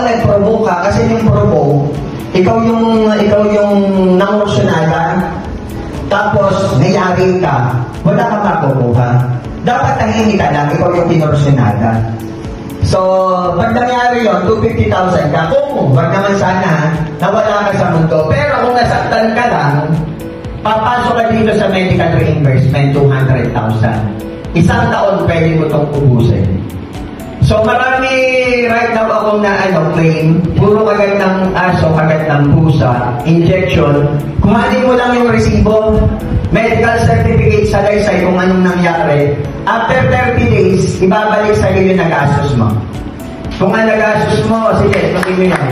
nag-provoke ka, kasi yung provoke, ikaw yung nangursyonada, tapos nayari ka, wala kang makukuha. Dapat tahimik ka lang, ikaw yung kinursyonada. So, pag nangyari yun, 250,000 ka, kung wag naman sana, nawala ka sa mundo. Pero kung nasaktan ka lang, papasok ka dito sa medical reimbursement, 200,000. Isang taon pwede mo itong ubusin. So marami right now akong claim, puro kagat ng aso, kagat ng pusa, injection. Kuhanin mo lang yung resibo, medical certificate sa laysay kung anong nangyari. After 30 days, ibabalik sa iyo yung nagastos mo. Kung ang nagastos mo, sige, tuloy mo yan.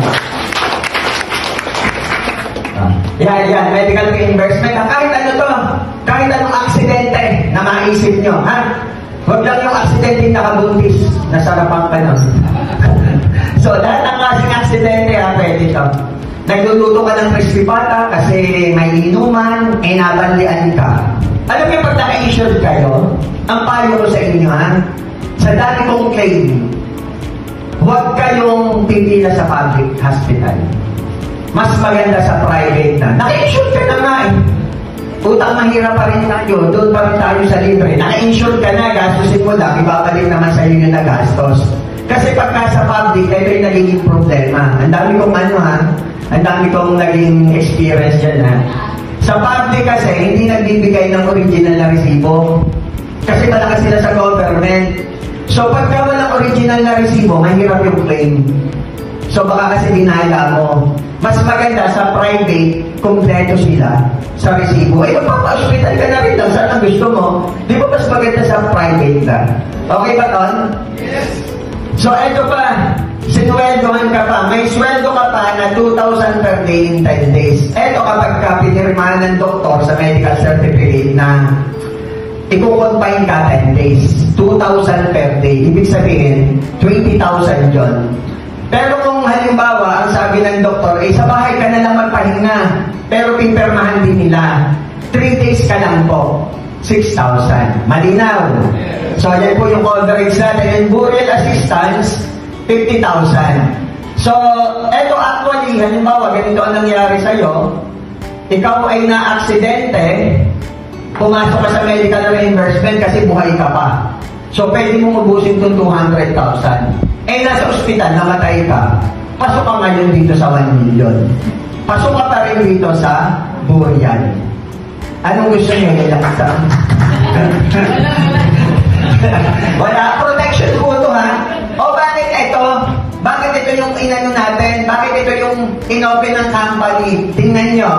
Yan, medical reimbursement. Kahit ano to, kahit anong aksidente na maisip nyo, ha? Huwag lang yung aksidente nakabuntis, nasarapan ka nun. So, lahat ng klaseng aksidente, pwede ito. Nagluluto ka ng crispy pata kasi may inuman, nabanlian ka. Alam niyo, pag naka-insured kayo, ang payo ko sa inyo, sa dati kong claim, huwag kayong pipila sa public hospital. Mas maganda sa private na. Naka-insured ka na nga Utang mahirap pa rin tayo, doon pa rin tayo sa libre. Naka-insure ka na, gastusin mo lang, ibabalik naman sa iyo yung nagastos. Kasi pagka sa public, ito yung nagiging problema. Ang dami kong ang dami kong naging experience dyan Sa public kasi, hindi nagbibigay ng original na resibo. Kasi malakas sila sa government. So pagka walang original na resibo, mahirap yung claim. So baka kasi dinala mo. Mas maganda sa private, kompleto sila sa resibo. Magpapa-hospital ka na rin lang. Saan ang gusto mo? Di ba mas maganda sa private na? Okay ba, Ton? Yes. So, eto pa. Sinweldohan ka pa. May sweldo ka pa na 2,000 per day in 10 days. Eto kapag ka pinirmahan ng doktor sa medical certificate na i-confine ka 10 days. 2,000 per day. Ibig sabihin, 20,000 yun. Pero kung halimbawa, ang sabi ng doktor, sa bahay ka na lang magpahinga, pero pipirmahan din nila, 3 days ka lang po, 6,000. Malinaw. So, yan po yung coverage natin. Yung burial assistance, 50,000. So, eto actually, halimbawa, ganito ang nangyari sa'yo, ikaw ay na-aksidente, pumasok ka sa medical reimbursement kasi buhay ka pa. So, pwede mong ubusin itong 200,000. Nasa ospital, namatay ka, pasok ka ngayon dito sa 1 million. Pasok ka pa rin dito sa burial. Anong gusto nyo? Wala. Protection po ito, O bakit ito? Bakit ito yung inano natin? Bakit ito yung inopen ng company? Tingnan nyo.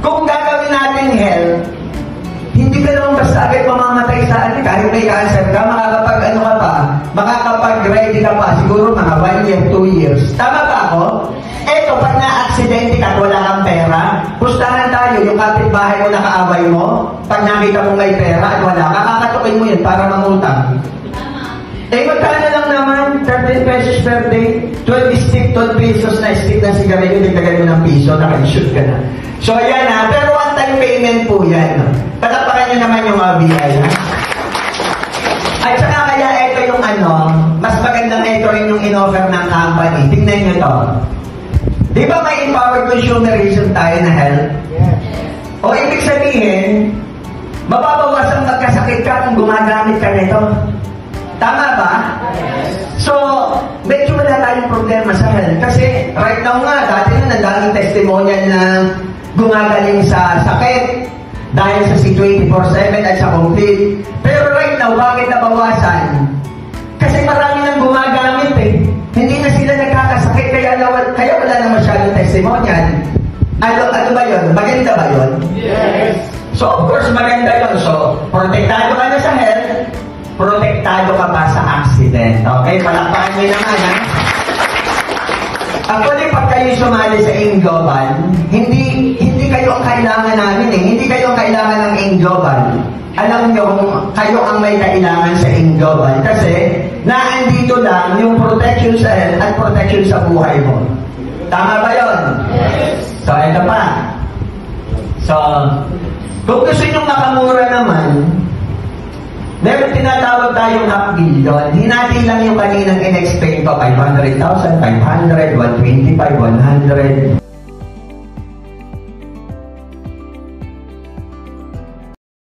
Kung gagawin natin health, hindi ka naman basta agad mamamatay sa kahit may cancer ka, makakapag-ready ka pa, siguro mga 1 year, 2 years. Tama ba ako? Eto, pag na-aksidente ka at wala kang pera, pustahan tayo, yung kapitbahay mo nakaaway mo, pag nakita mo may pera at wala, kakatukin mo yun para mangutang. Magkano lang naman, 13 pesos per day, 20 stick, 12 pesos na stick ng sigarilyo, nagdagan mo ng piso, naka-shoot ka na. So, ayan pero one-time payment po yan. Patapakan nyo naman yung ABI, At saka kaya ito yung mas magandang ito rin yung in-offer ng company. Tingnan nyo to. Di ba may empowered consumerism tayo na health? Yes. O ibig sabihin, mababawasan magkasakit ka kung gumagamit ka nito. Tama ba? Yes. So, medyo wala tayong problema sa health. Kasi right now nga, dati na nagdaming testimonial na gumagaling sa sakit dahil sa C24/7 at sa complete. Pero right now, bakit nabawasan? Kasi marami nang gumagamit Hindi na sila nagkakasakit, kaya wala na masyadong testimonial. Ano ba yun? Maganda ba yun? Yes. So of course, maganda yun. So, protektado ka na sa health, protektado ka pa sa accident. Okay? Palakpakan nyo naman, Actually, pag kayo sumali sa AIM Global, hindi kayo ang kailangan namin Hindi kayo ang kailangan ng AIM Global. Alam nyo kung kayo ang may kailangan sa AIM Global kasi naandito lang yung protection sa health at protection sa buhay mo. Tama ba yun? Yes. So, ito pa. So, kung gusto nyo makamura naman, Meron tinatawag tayong half billion. Hinati lang yung kaninang in-explain ko, 500,000, 500, 125, 100.